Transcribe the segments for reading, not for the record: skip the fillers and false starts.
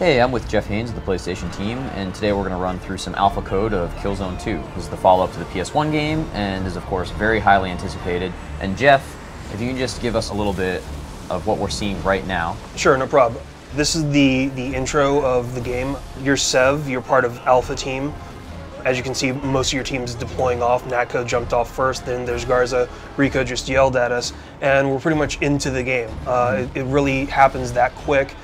Hey, I'm with Jeff Haynes of the PlayStation team, and today we're going to run through some alpha code of Killzone 2. This is the follow-up to the PS1 game, and is of course very highly anticipated. And Jeff, if you can just give us a little bit of what we're seeing right now. Sure, no problem. This is the intro of the game. You're Sev, you're part of Alpha Team. As you can see, most of your team is deploying off. Natko jumped off first, then there's Garza. Rico just yelled at us, and we're pretty much into the game. It really happens that quick.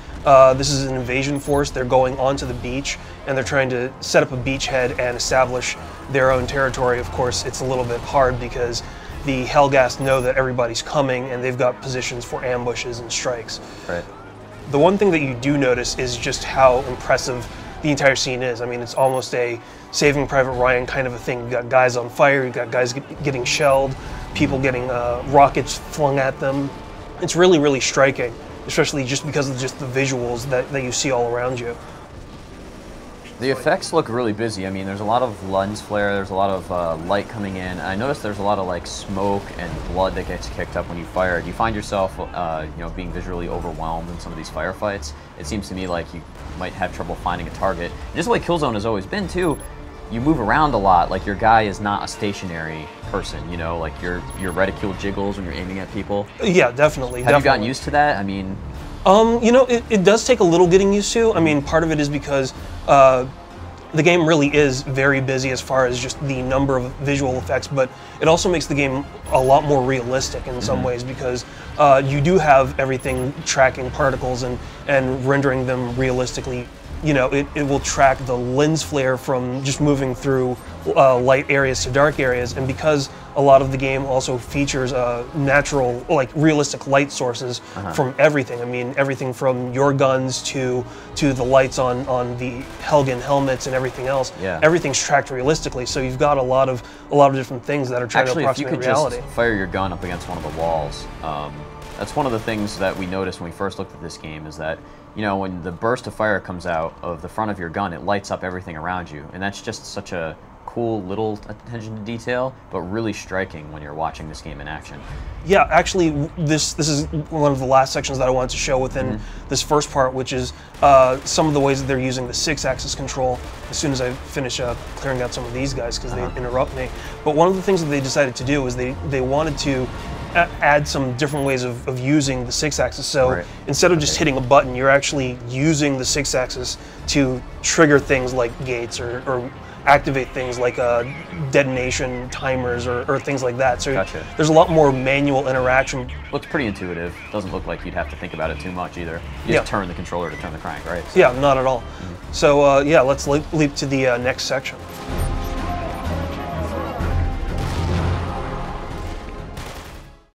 This is an invasion force. They're going onto the beach, and they're trying to set up a beachhead and establish their own territory. Of course, it's a little bit hard because the Helghast know that everybody's coming, and they've got positions for ambushes and strikes. Right. The one thing that you do notice is just how impressive the entire scene is. I mean, it's almost a Saving Private Ryan kind of a thing. You got guys on fire, you got guys getting shelled, people getting rockets flung at them. It's really, really striking, especially just because of just the visuals that you see all around you. The effects look really busy. I mean, there's a lot of lens flare, there's a lot of light coming in. I noticed there's a lot of like smoke and blood that gets kicked up when you fire. Do you find yourself, being visually overwhelmed in some of these firefights? It seems to me like you might have trouble finding a target. And just the way Killzone has always been too, you move around a lot. Like your guy is not a stationary person, you know, like your reticule jiggles when you're aiming at people. Yeah, definitely. Have you gotten used to that? I mean, it does take a little getting used to. I mean, part of it is because the game really is very busy as far as just the number of visual effects, but it also makes the game a lot more realistic in some ways because you do have everything tracking particles and rendering them realistically. You know, it will track the lens flare from just moving through light areas to dark areas, and because a lot of the game also features natural, like realistic light sources from everything. I mean, everything from your guns to the lights on the Helgen helmets and everything else. Yeah. Everything's tracked realistically, so you've got a lot of different things that are trying to approximate reality. Actually, if you could just fire your gun up against one of the walls. That's one of the things that we noticed when we first looked at this game is that, you know, when the burst of fire comes out of the front of your gun, it lights up everything around you. And that's just such a cool little attention to detail, but really striking when you're watching this game in action. Yeah, actually, this is one of the last sections that I wanted to show within this first part, which is some of the ways that they're using the 6-axis control as soon as I finish clearing out some of these guys because they interrupt me. But one of the things that they decided to do is they wanted to add some different ways of using the 6-axis. So instead of just hitting a button, you're actually using the 6-axis to trigger things like gates or activate things like detonation timers or things like that. So there's a lot more manual interaction. Looks pretty intuitive. Doesn't look like you'd have to think about it too much either. You just turn the controller to turn the crank, right? So. Yeah, not at all. So yeah, let's leap to the next section.